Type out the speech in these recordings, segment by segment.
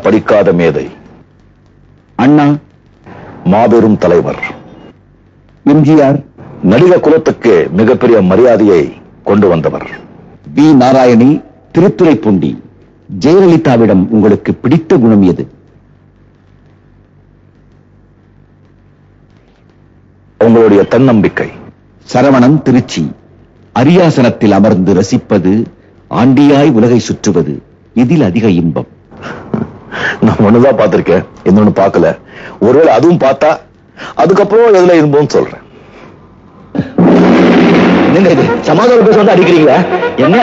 படிக்காத மேதை. அண்ணா மாபெரும் தலைவர். எம்ஜிஆர் நடிக குலத்துக்கு மிகப்பெரிய மரியாதையை கொண்டு வந்தவர். பி நாராயணி, திருத்துறைப்பூண்டி. ஜெயலலிதாவிடம் உங்களுக்கு பிடித்த குணம் எது? உங்களுடைய தன்னம்பிக்கை. சரவணன், திருச்சி. அரியாசனத்தில் அமர்ந்து ரசிப்பது, ஆண்டியாய் உலகை சுற்றுவது, இதில் அதிக இன்பம்? நான் ஒண்ணுதான் பார்த்திருக்கேன், இன்னொன்னு பார்க்கல. ஒருவேளை அதுவும் பார்த்தா அதுக்கப்புறம் எதுல இன்பம் சொல்றேன். என்ன இது சமாதானம் பேச வந்து அடிக்கிறீங்களா? என்ன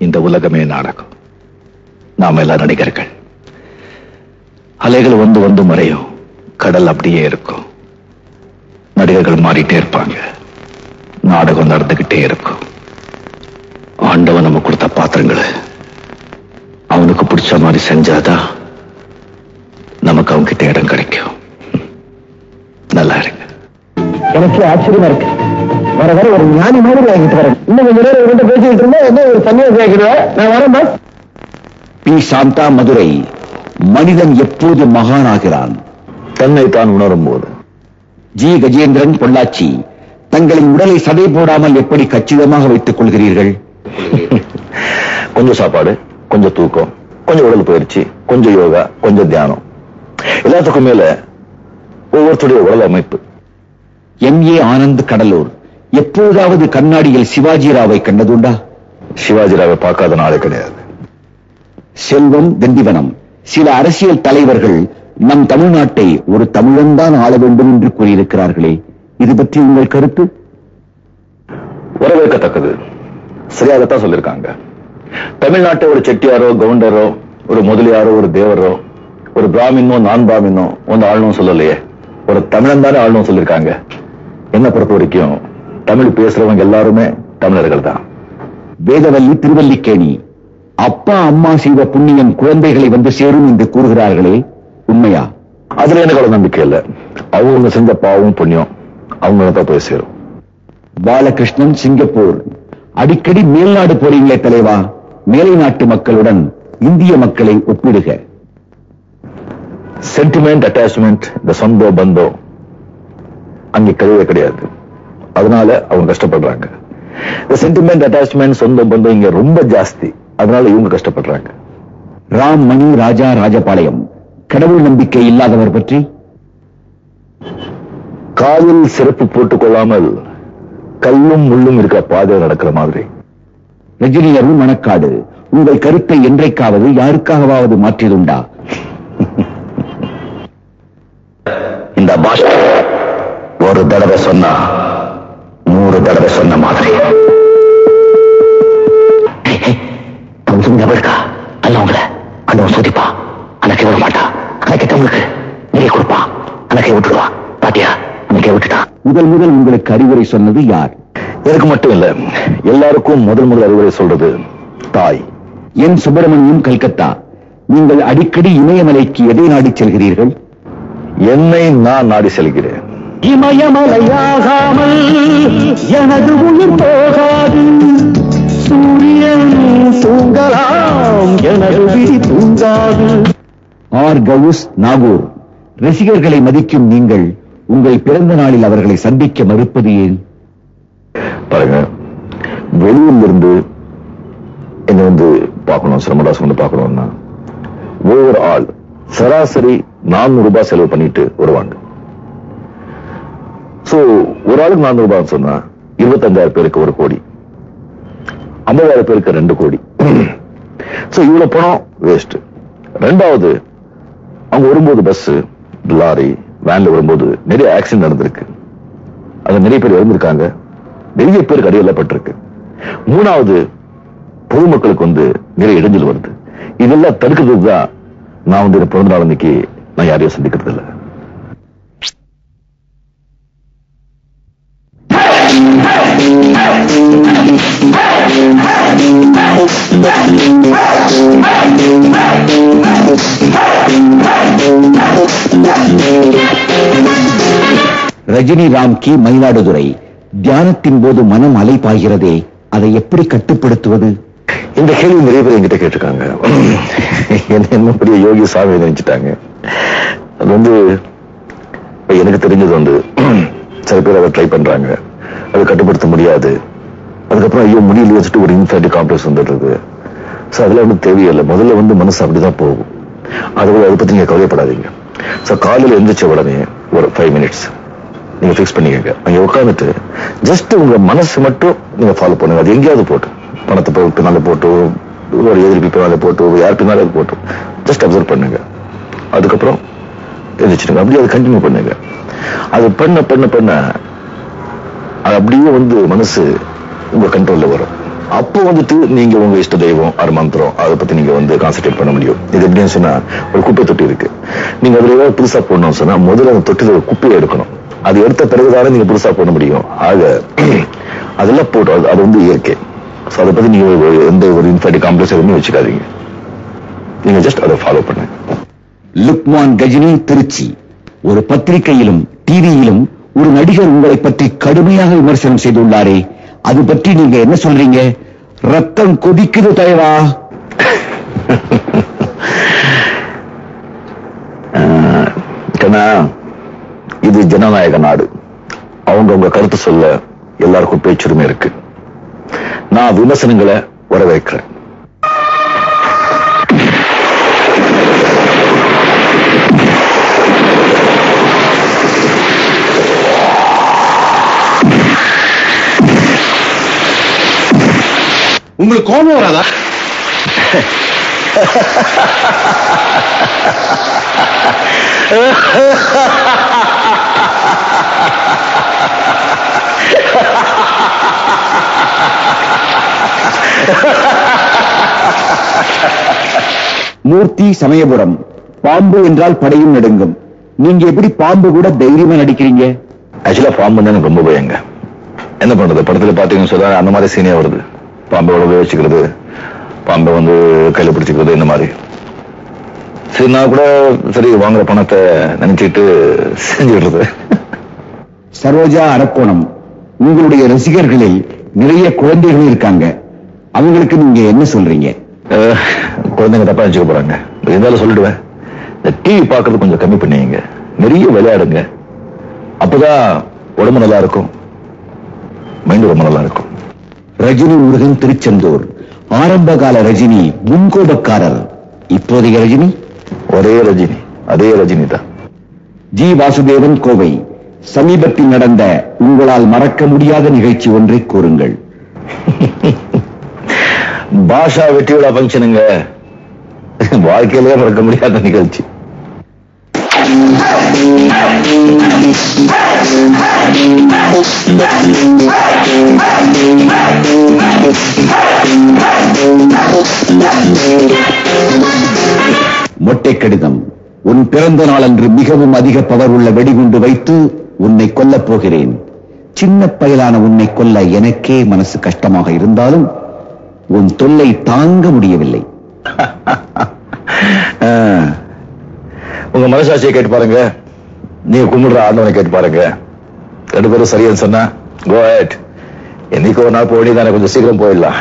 இந்த உலகமே நாடகம். நாம எல்லாம் நடிகர்கள். அலைகள் வந்து வந்து மறையும், கடல் அப்படியே இருக்கும். நடிகர்கள் மாறிட்டே இருப்பாங்க, நாடகம் நடந்துகிட்டே இருக்கும். ஆண்டவன் நம்ம கொடுத்த பாத்திரங்களை அவனுக்கு பிடிச்ச மாதிரி செஞ்சாதான் நமக்கு அவங்க கிட்ட இடம் கிடைக்கும். நல்லா இருக்கு. எனக்கு ஆச்சரியமா இருக்கு. வர வர ஒரு ஞானி மாதிரி வாங்கிட்டு வரேன். இன்னும் கொஞ்ச நேரம் இவங்க பேசிக்கிட்டு இருந்தா என்ன ஒரு சமயம் கேட்கிறேன். நான் வரேன். பி சாந்தா, மதுரை. மனிதன் எப்போது மகானாகிறான்? தன்னை தான் உணரும் போது. ஜி கஜேந்திரன், பொள்ளாச்சி. தங்களின் உடலை சதை போடாமல் எப்படி கச்சிதமாக வைத்துக் கொள்கிறீர்கள்? கொஞ்சம் சாப்பாடு, கொஞ்சம் தூக்கம், கொஞ்சம் உடல் பயிற்சி, கொஞ்சம் யோகா, கொஞ்சம் தியானம். எல்லாத்துக்கும் மேல ஒவ்வொருத்தருடைய உடல் அமைப்பு. எம்.ஏ. ஆனந்த், கடலூர். எப்போதாவது கண்ணாடியில் சிவாஜி ராவை கண்டதுண்டா? சிவாஜி ராவை பார்க்காத நாளே கிடையாது. செல்வம், திண்டிவனம். சில அரசியல் தலைவர்கள் நம் தமிழ்நாட்டை ஒரு தமிழன் தான் ஆள வேண்டும் என்று கூறியிருக்கிறார்களே, இது பற்றி உங்கள் கருத்து? வரவேற்கத்தக்கது. சரியாகத்தான் சொல்லியிருக்காங்க. தமிழ்நாட்டை ஒரு செட்டியாரோ, கவுண்டரோ, ஒரு முதலியாரோ, ஒரு தேவரோ, ஒரு பிராமினோ, நான் பிராமினோ வந்து ஆளணும் சொல்லலையே, ஒரு தமிழன் தானே ஆளணும் சொல்லியிருக்காங்க. என்ன பொறுத்த வரைக்கும் தமிழ் பேசுறவங்க எல்லாருமே தமிழர்கள் தான். வேதவல்லி, திருவல்லிக்கேணி. அப்பா அம்மா செய்த புண்ணியம் குழந்தைகளை வந்து சேரும் என்று கூறுகிறார்களே, உண்மையா? அதுல எனக்கு அவ்வளவு நம்பிக்கை இல்லை. அவங்க செஞ்ச பாவம் புண்ணியம் அவங்களதான் போய் சேரும். பாலகிருஷ்ணன், சிங்கப்பூர். அடிக்கடி மேல்நாடு போறீங்களே தலைவா, மேலை நாட்டு மக்களுடன் இந்திய மக்களை ஒப்பிடுக. சென்டிமெண்ட், அட்டாச்மெண்ட், இந்த சொந்தோ பந்தோ அங்கே கிடையவே கிடையாது. அதனால அவங்க கஷ்டப்படுறாங்க. இந்த சென்டிமெண்ட், அட்டாச்மெண்ட், சொந்த பந்தம் இங்க ரொம்ப ஜாஸ்தி. அதனால இவங்க கஷ்டப்படுறாங்க. ராம், மணி, ராஜா, ராஜபாளையம். கடவுள் நம்பிக்கை இல்லாதவர் பற்றி? காலில் சிறப்பு போட்டுக் கொள்ளாமல் கல்லும் முள்ளும் இருக்க பாதையில் நடக்கிற மாதிரி. ரஜினி அருள், மணக்காடு. உங்கள் கருத்தை என்றைக்காவது யாருக்காகவாவது மாற்றியதுண்டா? இந்த பாஷை ஒரு தடவை சொன்னா 100 தடவை சொன்ன மாதிரி. இருக்கா அல்லவங்கள அண்ணன் சோதிப்பா, அன்னைக்கு விட மாட்டா. அன்னைக்கு தமிழுக்கு நிறைய கொடுப்பான், அன்னைக்கே விட்டுடுவா. பாட்டியா, அன்னைக்கே விட்டுட்டான். முதல் உங்களுக்கு அறிவுரை சொன்னது யார்? எனக்கு மட்டும் இல்ல, எல்லாருக்கும் முதல் அறிவுரை சொல்றது தாய். என் சுப்பிரமணியம், கல்கத்தா. நீங்கள் அடிக்கடி இமயமலைக்கு எதை நாடி செல்கிறீர்கள்? என்னை நான் நாடி செல்கிறேன். இமயமலையாகாமல் எனது உயிர் போகாது. சூரியன் தூங்கலாம், எனது விழி தூங்காது. ஆர் கவுஸ், நாகூர். ரசிகர்களை மதிக்கும் நீங்கள் உங்கள் பிறந்த நாளில் அவர்களை சந்திக்க மறுப்பது ஏன்? பாருங்க, வெளியூர்ல இருந்து என்ன வந்து பார்க்கணும், சிரமதாசம் வந்து பார்க்கணும்னா ஒவ்வொரு ஆள் சராசரி 400 ரூபாய் செலவு பண்ணிட்டு வருவாங்க. சோ ஒரு ஆளுக்கு 400 ரூபாய் சொன்னா 25,000 பேருக்கு 1 கோடி, 50,000 பேருக்கு 2 கோடி. சோ இவ்வளவு பணம் வேஸ்ட். ரெண்டாவது, அவங்க வரும்போது பஸ், லாரி, வேன்ல வரும்போது நிறைய ஆக்சிடென்ட் நடந்திருக்கு. அங்க நிறைய பேர் இறந்திருக்காங்க, நிறைய பேருக்கு அடியெல்லப்பட்டிருக்கு. மூணாவது, பொதுமக்களுக்கு வந்து நிறைய இடைஞ்சல் வருது. இதெல்லாம் தடுக்கிறதுக்கு தான் நான் வந்து பிறந்த நாள் அன்னைக்கு நான் யாரையும் சந்திக்கிறது இல்லை. ரஜினி ராம்கி, மயிலாடுதுறை. தியானத்தின் போது மனம் அலைபாய்கிறதே, அதை எப்படி கட்டுப்படுத்துவது? இந்த கேள்வி நிறைய பேர் என்கிட்ட கேட்டிருக்காங்க. என்ன பெரிய யோகி சாமி நினைச்சிட்டாங்க. அது வந்து எனக்கு தெரிஞ்சது சில பேர் அதை ட்ரை பண்றாங்க, அதை கட்டுப்படுத்த முடியாது. அதுக்கப்புறம் ஐயோ முடியல வச்சுட்டு ஒரு இன்ஃபேக்டி காம்ப்ளெக்ஸ் வந்துடுறது. ஸோ அதெல்லாம் தேவையில்லை. முதல்ல மனசு அப்படிதான் போகும். அதை பத்தி நீங்க கவலைப்படாதீங்க. ஸோ காலையில் எந்திரிச்ச உடனே ஒரு 5 மினிட்ஸ் நீங்க பிக்ஸ் பண்ணிக்கங்க. அங்க உட்காந்துட்டு ஜஸ்ட் உங்க மனசு மட்டும் நீங்க ஃபாலோ பண்ணுங்க. அது எங்கேயாவது போட்டு, பணத்தை பின்னால போட்டு, ஒரு எதிர்ப்பு பின்னால போட்டு, யார் பின்னால போட்டு ஜஸ்ட் அப்சர்வ் பண்ணுங்க. அதுக்கப்புறம் எந்திரிச்சிடுங்க. அப்படியே அதை கண்டினியூ பண்ணுங்க. அது பண்ண பண்ண பண்ண அது அப்படியே மனசு உங்க கண்ட்ரோல்ல வரும். அப்போ நீங்க உங்க இஷ்ட தெய்வம் மந்திரம் அதை பத்தி நீங்க கான்சென்ட்ரேட் பண்ண முடியும். இது எப்படின்னு சொன்னா, ஒரு குப்பை தொட்டி இருக்கு. நீங்க அதுல ஏதாவது புதுசா போடணும்னு சொன்னா முதல்ல அந்த தொட்டில ஒரு குப்பையை எடுக்கணும். அது எடுத்த பிறகுதானே நீங்க புதுசா போட முடியும். ஆக அதெல்லாம் போட்டோம். அது இயற்கை. அதை பத்தி நீங்க எந்த ஒரு இன்ஃபேக்டி காம்ப்ளெக்ஸ் எதுவுமே வச்சுக்காதீங்க. நீங்க ஜஸ்ட் அதை ஃபாலோ பண்ணுங்க. லுக்மான் கஜினி, திருச்சி. ஒரு பத்திரிகையிலும் டிவியிலும் ஒரு நடிகர் உங்களை பற்றி கடுமையாக விமர்சனம் செய்துள்ளாரே, அது பற்றி நீங்க என்ன சொல்றீங்க? ரத்தம் கொதிக்குது தலைவா. இது ஜனநாயக நாடு. அவங்க கருத்து சொல்ல எல்லாருக்கும் பேச்சுரிமை இருக்கு. நான் விமர்சனங்களை வரவேற்கிறேன். உங்களுக்கு கோபம் வராதா? மூர்த்தி, சமயபுரம். பாம்பு என்றால் படையும் நடுங்கும். நீங்க எப்படி பாம்பு கூட தைரியமா நடிக்கிறீங்க? ஆக்சுவலா பாம்பு எனக்கு ரொம்ப பயங்க. என்ன பண்றது, படத்துல பாத்தீங்கன்னு சொல்ல அந்த மாதிரி சீனியா வருது. பாம்பை வச்சுக்கிறது, பாம்பை கையில பிடிச்சிக்கிறது, இந்த மாதிரி. சரி, நான் கூட சரி வாங்குற பணத்தை நினைச்சிட்டு செஞ்சுடுறது. சரோஜா, அரக்கோணம். உங்களுடைய ரசிகர்களில் நிறைய குழந்தைகள் இருக்காங்க. அவங்களுக்கு நீங்க என்ன சொல்றீங்க? குழந்தைங்க தப்பா நினைச்சுக்க போறாங்க. இருந்தாலும் சொல்லிடுவேன், இந்த டிவி பாக்குறது கொஞ்சம் கம்மி பண்ணீங்க. நிறைய விளையாடுங்க. அப்பதான் உடம்பு நல்லா இருக்கும், மைண்ட் ரொம்ப நல்லா இருக்கும். ரஜினி முருகன், திருச்செந்தூர். ஆரம்ப கால ரஜினி முன்கோபக்காரர். இப்போதைய ரஜினி ஒரே ரஜினி, அதே ரஜினி தான். ஜி வாசுதேவன், கோவை. சமீபத்தில் நடந்த உங்களால் மறக்க முடியாத நிகழ்ச்சி ஒன்றை கூறுங்கள். பாஷா வெற்றி விழா பங்கனுங்க, வாழ்க்கையிலே மறக்க முடியாத நிகழ்ச்சி. மொட்டை கடிதம். உன் பிறந்த நாளன்று மிகவும் அதிக பவர் உள்ள வெடிகுண்டு வைத்து உன்னை கொல்லப் போகிறேன். சின்ன பயலான உன்னை கொல்ல எனக்கே மனசு கஷ்டமாக இருந்தாலும் உன் தொல்லை தாங்க முடியவில்லை. உங்க மனசாட்சியை கேட்டு பாருங்க, நீங்க கும்பிடுற ஆண்டவனை கேட்டு பாருங்க. 2 பேரும் சரியான்னு சொன்னா கோ ஹெட். என்னைக்கு ஒரு நாள் போக வேண்டியதானே, கொஞ்சம் சீக்கிரம் போயிடலாம்.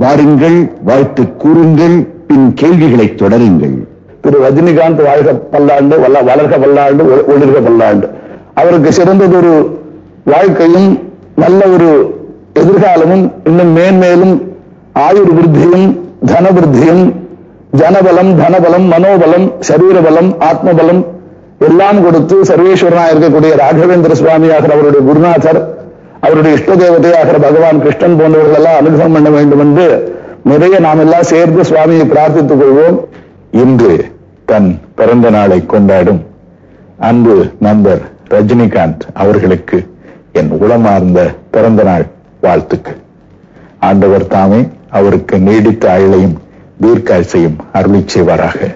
வாருங்கள், வாழ்த்து கூறுங்கள், பின் கேள்விகளை தொடருங்கள். திரு ரஜினிகாந்த் வாழ்க பல்லாண்டு, வளர்க பல்லாண்டு, ஒளிர்க பல்லாண்டு. அவருக்கு சிறந்தது ஒரு வாழ்க்கையும் நல்ல ஒரு எதிர்காலமும், இன்னும் மேன்மேலும் ஆயுர் விருத்தியும், தன விருத்தியும், ஜனபலம், தனபலம், மனோபலம், சரீரபலம், ஆத்மபலம் எல்லாம் கொடுத்து சர்வேஸ்வரனாக இருக்கக்கூடிய ராகவேந்திர சுவாமியாக அவருடைய குருநாதர், அவருடைய இஷ்ட தேவதையாக பகவான் கிருஷ்ணன் போன்றவர்கள் எல்லாம் அனுகிரகம் பண்ண வேண்டும் என்று நிறைய நாம் எல்லாம் சேர்ந்து சுவாமியை பிரார்த்தித்துக் கொள்வோம். இன்று தன் பிறந்த நாளை கொண்டாடும் அன்பு நண்பர் ரஜினிகாந்த் அவர்களுக்கு என் உளமார்ந்த பிறந்த நாள் வாழ்த்துக்கள். ஆண்டவர் தாமே அவருக்கு நீடித்த ஆயுளையும் தீர்க்காயுசையும் அருளிச் செய்வாராக.